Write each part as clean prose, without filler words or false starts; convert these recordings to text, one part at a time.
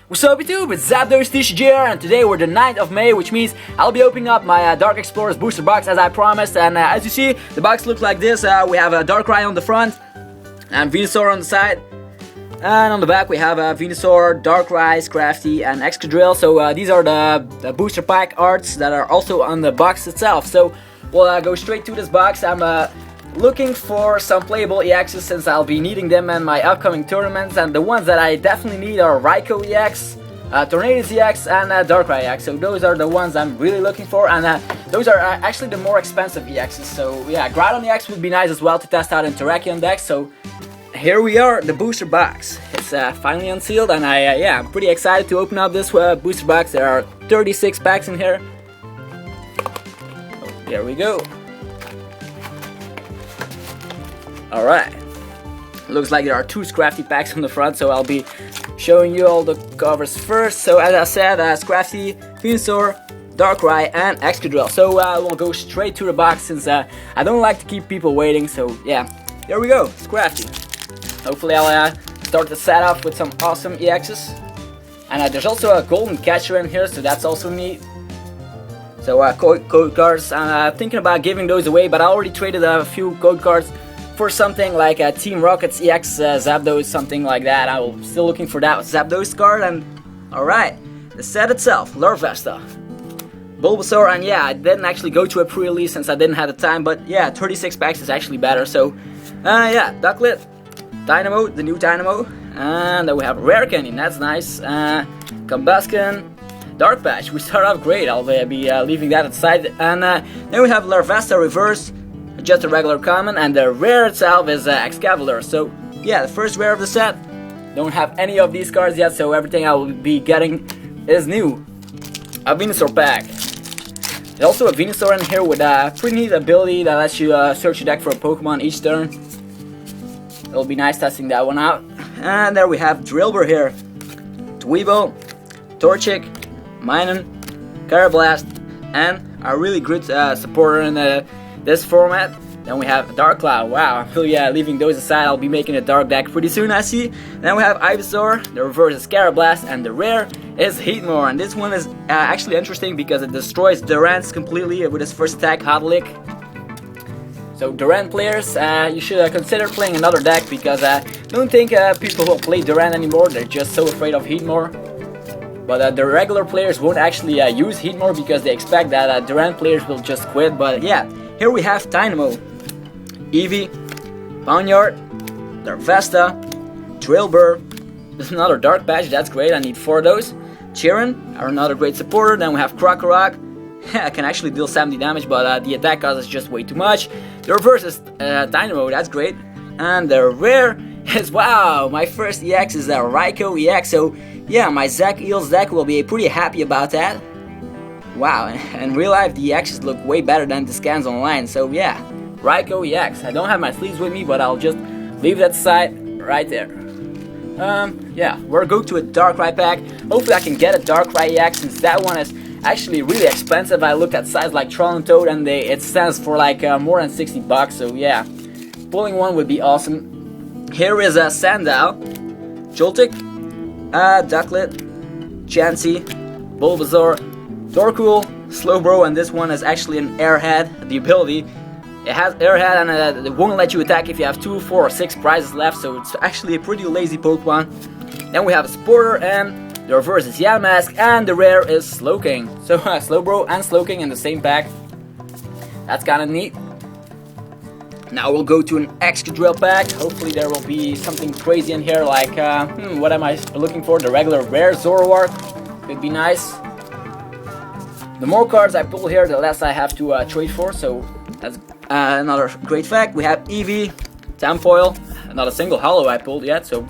What's up YouTube, it's ZapdosTCG here, and today we're the 9th of May, which means I'll be opening up my Dark Explorers booster box as I promised. And as you see, the box looks like this. We have a Darkrai on the front and Venusaur on the side. And on the back we have Venusaur, Darkrai, Scrafty and Excadrill. So these are the booster pack arts that are also on the box itself. So we'll go straight to this box. I'm looking for some playable EXs since I'll be needing them in my upcoming tournaments, and the ones that I definitely need are Raikou EX, Tornadus EX and Darkrai EX. So those are the ones I'm really looking for, and those are actually the more expensive EXs. So yeah, Groudon EX would be nice as well to test out in Terrakion decks. So here we are, the booster box. It's finally unsealed, and yeah, I'm pretty excited to open up this booster box. There are 36 packs in here. Oh, here we go. Alright, looks like there are 2 Scrafty packs on the front, so I'll be showing you all the covers first. So as I said, Scrafty, Venusaur, Darkrai and Excadrill. So we'll go straight to the box since I don't like to keep people waiting. So yeah, here we go, Scrafty. Hopefully I'll start the set off with some awesome EXs. And there's also a golden catcher in here, so that's also neat. So code cards, I'm thinking about giving those away, but I already traded a few code cards for something like a Team Rocket's EX Zapdos, something like that. I'm still looking for that Zapdos card. And alright, the set itself, Larvesta, Bulbasaur, and yeah, I didn't actually go to a pre-release since I didn't have the time, but yeah, 36 packs is actually better. So yeah, Ducklet, Dynamo, the new Dynamo, and then we have Rare Canyon, that's nice, Combuskin, Dark Patch. We start off great, I'll be leaving that aside. And then we have Larvesta Reverse, just a regular common, and the rare itself is Excavator. So yeah, the first rare of the set. Don't have any of these cards yet, so everything I will be getting is new. A Venusaur pack. There's also a Venusaur in here with a pretty neat ability that lets you search your deck for a Pokemon each turn. It'll be nice testing that one out. And there we have Drillbur here, Dweebo, Torchic, Minun, Carablast, and a really good supporter in this format. Then we have Dark Cloud. Wow, I'm really leaving those aside. I'll be making a dark deck pretty soon, I see. Then we have Ivysaur, the reverse is Carablast, and the rare is Heatmore. And this one is actually interesting because it destroys Durant's completely with his first attack, Hot Lick. So Durant players, you should consider playing another deck because I don't think people will play Durant anymore. They're just so afraid of Heatmore. But the regular players won't actually use Heatmore because they expect that Durant players will just quit. But yeah, here we have Dynamo, Eevee, Pawniard, Larvesta, Drillbur. There's another Dark Patch, that's great, I need 4 of those. Chiron, another great supporter. Then we have Krokorok. I can actually deal 70 damage, but the attack cost is just way too much. The reverse is Dynamo, that's great. And the rare is, wow, my first EX is a Raikou EX. So yeah, my Zac Eels deck will be pretty happy about that. Wow, in real life the EXs look way better than the scans online. So yeah, Raikou EX. I don't have my sleeves with me, but I'll just leave that aside right there. Yeah, we'll go to a Darkrai pack. Hopefully I can get a Darkrai EX since that one is actually really expensive. I looked at sites like Troll and Toad and it stands for like more than 60 bucks. So yeah, pulling one would be awesome. Here is a Sandile, Joltik, Ducklet, Chansey, Bulbasaur, Torkoal, Slowbro, and this one is actually an Airhead, the ability. It has Airhead and it won't let you attack if you have 2, 4, or 6 prizes left, so it's actually a pretty lazy Pokemon. Then we have a Supporter, and the reverse is Yamask, and the rare is Slowking. So Slowbro and Slowking in the same pack. That's kinda neat. Now we'll go to an Excadrill pack. Hopefully there will be something crazy in here like, what am I looking for? The regular rare Zoroark could be nice. The more cards I pull here, the less I have to trade for, so that's another great fact. We have Eevee, Tamfoil, not a single holo I pulled yet, so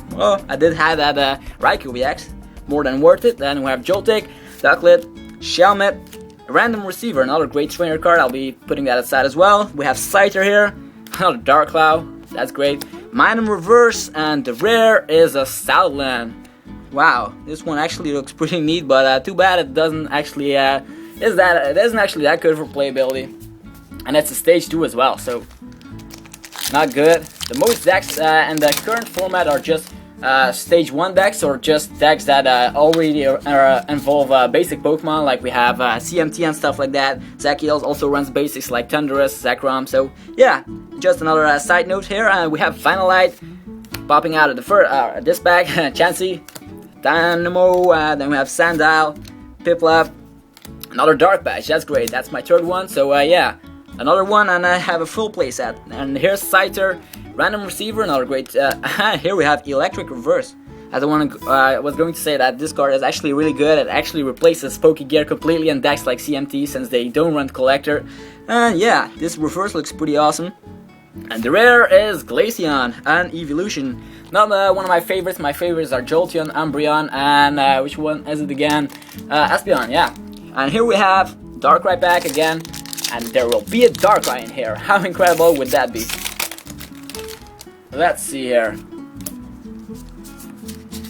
I did have that Raikou EX, more than worth it. Then we have Joltik, Ducklet, Shelmet, Random Receiver, another great trainer card, I'll be putting that aside as well. We have Scyther here, another Dark Cloud, that's great. Minun Reverse, and the rare is a Stoutland. Wow, this one actually looks pretty neat, but too bad it doesn't actually it isn't actually that good for playability, and it's a stage 2 as well, so not good. The most decks in the current format are just stage 1 decks or just decks that already involve basic Pokemon, like we have CMT and stuff like that. Zacios also runs basics like Thundurus, Zekrom. So yeah, just another side note here. We have Vanillite popping out of the first this pack. Chansey, Dynamo, then we have Sandile, Piplup, another Dark Patch. That's great. That's my third one. So yeah, another one, and I have a full playset. And here's Scyther, Random Receiver, another great. Here we have Electric Reverse. I was going to say that this card is actually really good. It actually replaces Pokegear completely in decks like CMT since they don't run Collector. And yeah, this reverse looks pretty awesome. And the rare is Glaceon, an evolution. Not one of my favorites. My favorites are Jolteon, Umbreon, and which one is it again? Espeon, yeah. And here we have Darkrai pack again, and there will be a Darkrai in here. How incredible would that be? Let's see here.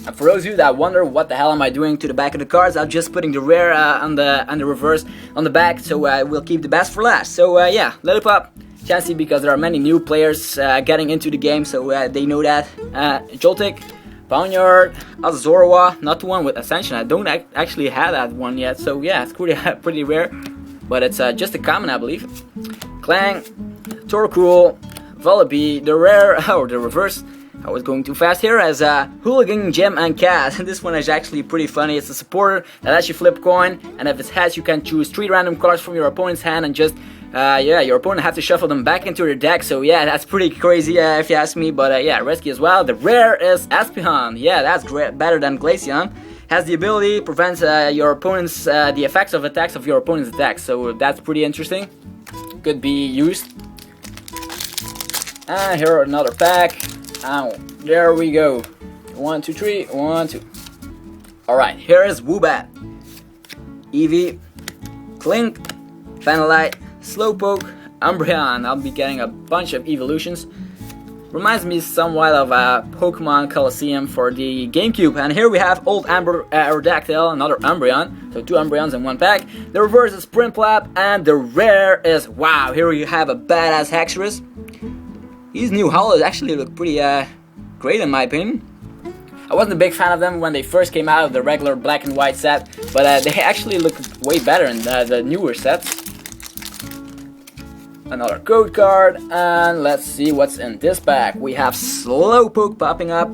And for those of you that wonder what the hell am I doing to the back of the cards, I'm just putting the rare on the reverse on the back, so we'll keep the best for last. So yeah, Lillipup, Chansey, because there are many new players getting into the game, so they know that. Joltik, Pawniard, Azorua, not the one with Ascension. I don't actually have that one yet, so yeah, it's pretty rare, but it's just a common, I believe. Clang, Torkoal, Vullaby, the rare, or the reverse. I was going too fast here, as Hooligan, Gem, and Cat. This one is actually pretty funny. It's a supporter that lets you flip coin, and if it has, you can choose 3 random cards from your opponent's hand and just yeah, your opponent has to shuffle them back into your deck. So yeah, that's pretty crazy if you ask me. But yeah, risky as well. The rare is Espeon. Yeah, that's great, better than Glaceon. Has the ability prevents your opponent's the effects of attacks of your opponent's deck. So that's pretty interesting. Could be used. And here another pack. There we go. 1, 2, 3. 1, 2. All right, here is Woobat, Eevee, Clink, Vanillite, Slowpoke, Umbreon. I'll be getting a bunch of evolutions. Reminds me somewhat of Pokemon Colosseum for the GameCube. And here we have Old Amber Aerodactyl, another Umbreon. So 2 Umbreons in one pack. The reverse is Prinplup, and the rare is, wow, here you have a badass Haxorus. These new hollows actually look pretty great in my opinion. I wasn't a big fan of them when they first came out of the regular black and white set, but they actually look way better in the newer sets. Another code card, and let's see what's in this pack. We have Slowpoke popping up.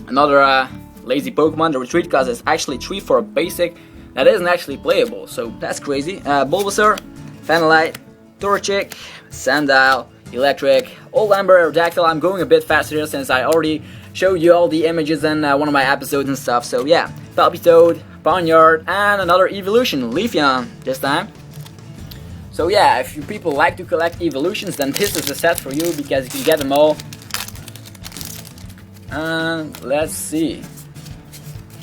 Another lazy Pokemon, the retreat, because it's actually 3 for a basic that isn't actually playable, so that's crazy. Bulbasaur, Vanillite, Torchic, Sandile, Electric, Old Amber Aerodactyl. I'm going a bit faster here since I already showed you all the images in one of my episodes and stuff. So yeah, Palpitoad, Pawniard, and another evolution, Leafeon this time. So yeah, if you people like to collect evolutions, then this is the set for you because you can get them all. And let's see.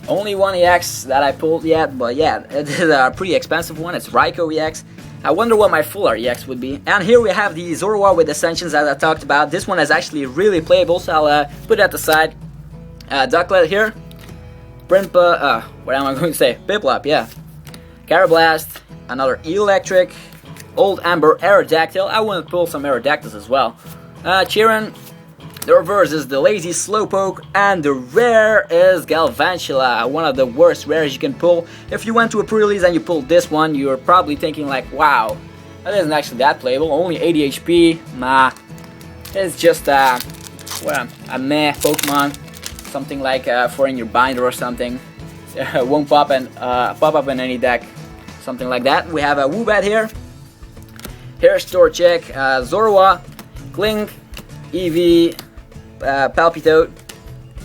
Only one EX that I pulled yet, but yeah, it is a pretty expensive one. It's Raikou EX. I wonder what my full art EX would be. And here we have the Zorua with Ascensions as I talked about. This one is actually really playable, so I'll put it at the side. Ducklet here. Prinpa, what am I going to say? Piplup, yeah. Carablast, another Electric, Old Amber Aerodactyl. I want to pull some Aerodactyls as well. Chiron. The reverse is the lazy Slowpoke, and the rare is Galvantula, one of the worst rares you can pull. If you went to a pre-release and you pulled this one, you're probably thinking like, wow, that isn't actually that playable, only 80 HP, nah, it's just well, a meh Pokemon, something like for in your binder or something. Won't pop up in any deck, something like that. We have a Woobat here. Here's Torchic, Zorua, Clink, Eevee, Palpitoad,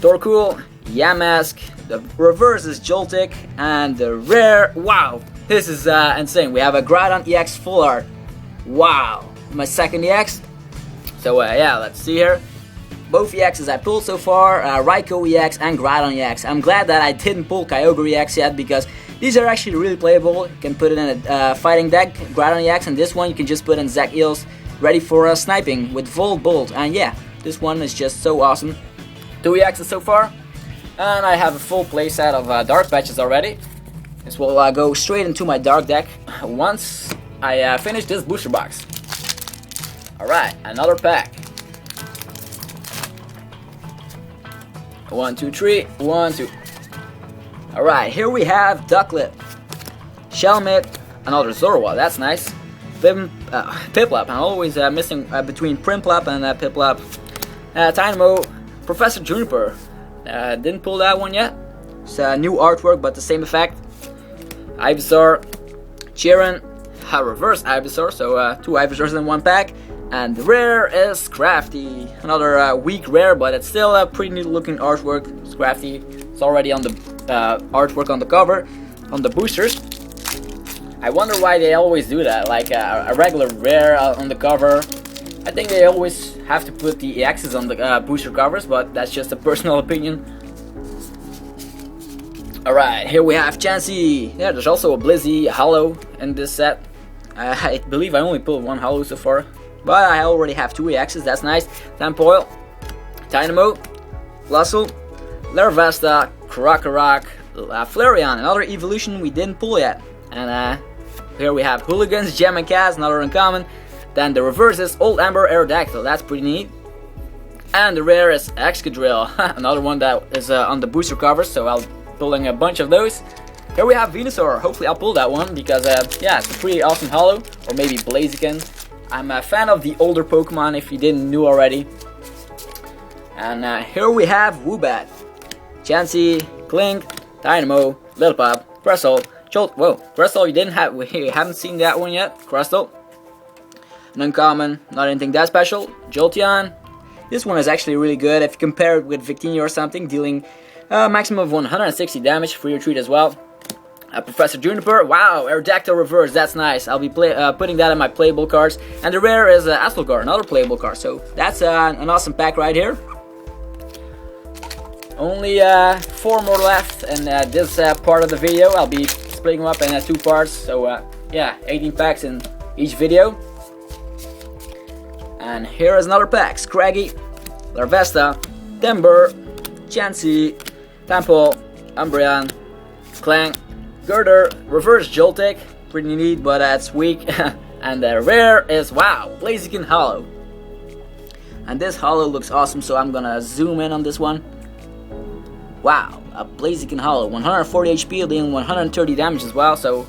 Torkoal, Yamask, the reverse is Joltik, and the rare, wow, this is insane. We have a Groudon EX full art. Wow, my second EX. So yeah, let's see here. Both EXs I pulled so far, Raikou EX and Groudon EX. I'm glad that I didn't pull Kyogre EX yet because these are actually really playable. You can put it in a fighting deck, Groudon EX, and this one you can just put in Zacios, ready for sniping with Volt Bolt. And yeah, this one is just so awesome. 2 EXs so far, and I have a full playset of Dark Patches already. This will go straight into my Dark deck once I finish this booster box. Alright, another pack. 1, 2, 3, 1, 2. Alright, here we have Ducklet, Shelmet, another Zorua, that's nice. Piplup, I'm always missing between Primplup and Piplup. Dynamo, Professor Juniper, didn't pull that one yet. It's a new artwork, but the same effect. Ivysaur, Chiron, reverse Ivysaur, so 2 Ivysaurs in one pack. And the rare is Crafty, another weak rare, but it's still a pretty neat looking artwork. It's Crafty, it's already on the artwork on the cover, on the boosters. I wonder why they always do that, like a regular rare on the cover. I think they always have to put the EXs on the booster covers, but that's just a personal opinion. Alright, here we have Chansey. Yeah, there's also a Blizzy Hollow in this set. I believe I only pulled 1 Hollow so far, but I already have 2 EXs, that's nice. Tampoil, Dynamo, Glassel, Larvesta, Krokorok, Flareon, another evolution we didn't pull yet. And here we have Hooligans, Gem and Kaz, another uncommon. Then the reverse is Old Amber Aerodactyl, that's pretty neat. And the rare is Excadrill, another one that is on the booster covers, so I'll be pulling a bunch of those. Here we have Venusaur, hopefully I'll pull that one, because yeah, it's a pretty awesome hollow, or maybe Blaziken. I'm a fan of the older Pokemon, if you didn't know already. And here we have Woobat, Chansey, Klink, Dynamo, Lillipup, Crustle, Jolt. Whoa, Crustle, we haven't seen that one yet. Crustle, an uncommon, not anything that special. Jolteon, this one is actually really good if you compare it with Victini or something, dealing maximum of 160 damage for your treat as well. Professor Juniper, wow, Aerodactyl reverse, that's nice. I'll be putting that in my playable cards. And the rare is Astelgar, another playable card. So that's an awesome pack right here. Only 4 more left in this part of the video. I'll be splitting them up in 2 parts. So yeah, 18 packs in each video. And here is another pack. Scraggy, Larvesta, Timber, Chansey, Tampole, Umbreon, Clang, Girder, reverse Joltik, pretty neat, but it's weak. And the rare is, wow, Blaziken Hollow. And this hollow looks awesome, so I'm gonna zoom in on this one. Wow, a Blaziken Hollow, 140 HP, dealing 130 damage as well, so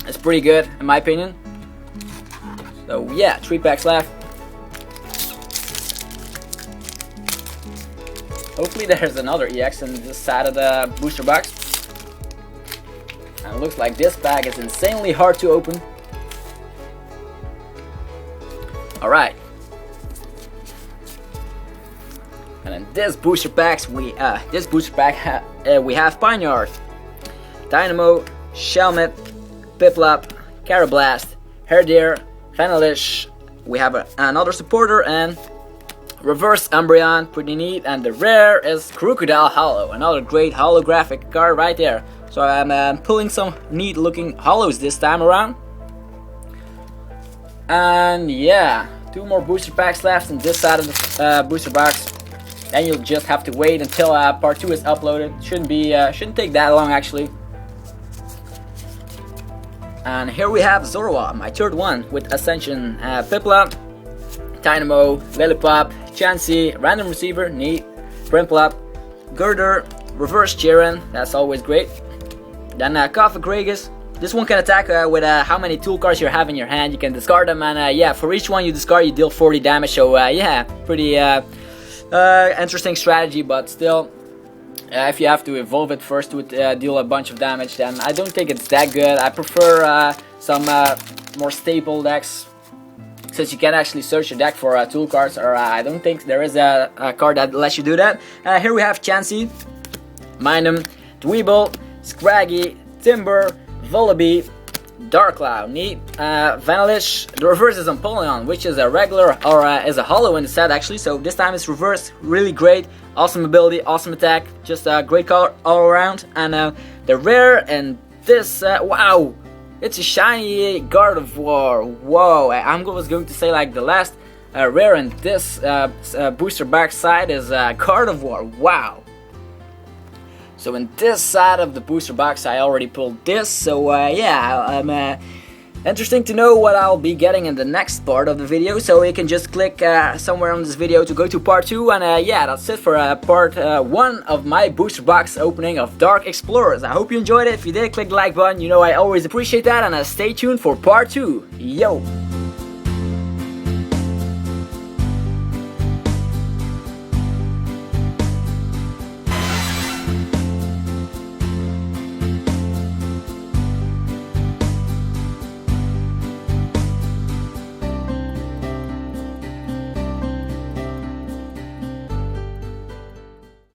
it's pretty good in my opinion. So yeah, 3 packs left. Hopefully there's another EX in this side of the booster box. And it looks like this pack is insanely hard to open. Alright. And in this booster pack we have Ponyard, Dynamo, Shelmet, Piplup, Carablast, Herdier, Vanillish. We have another supporter and reverse Umbreon, pretty neat. And the rare is Crocodile Hollow, another great holographic card right there. So I'm pulling some neat looking hollows this time around. And yeah, 2 more booster packs left in this side of the booster box. Then you'll just have to wait until part 2 is uploaded. Shouldn't take that long actually. And here we have Zorua, my 3rd one with Ascension. Piplup, Dynamo, Lillipup, Chansey, Random Receiver, neat, Primplup, Girder, Reverse Chiron, that's always great. Then Kofagregus. This one can attack with how many tool cards you have in your hand. You can discard them, and yeah, for each one you discard you deal 40 damage. So yeah, pretty interesting strategy, but still, if you have to evolve it first to deal a bunch of damage, then I don't think it's that good. I prefer some more staple decks, since you can actually search your deck for tool cards, or I don't think there is a card that lets you do that. Here we have Chansey, Minun, Dweeble, Scraggy, Timber, Vullaby, Darkcloud, neat, Vanillish. The reverse is Empoleon, which is a regular, or is a hollow in the set actually, so this time it's reversed, really great, awesome ability, awesome attack, just a great color all around. And the rare and this, wow, it's a shiny Gardevoir. Whoa, I was going to say like the last rare in this booster box side is Gardevoir, wow. So in this side of the booster box I already pulled this, so yeah, I'm interesting to know what I'll be getting in the next part of the video, so you can just click somewhere on this video to go to part 2, and yeah, that's it for part 1 of my booster box opening of Dark Explorers. I hope you enjoyed it. If you did, click the like button, you know I always appreciate that, and stay tuned for part 2. Yo!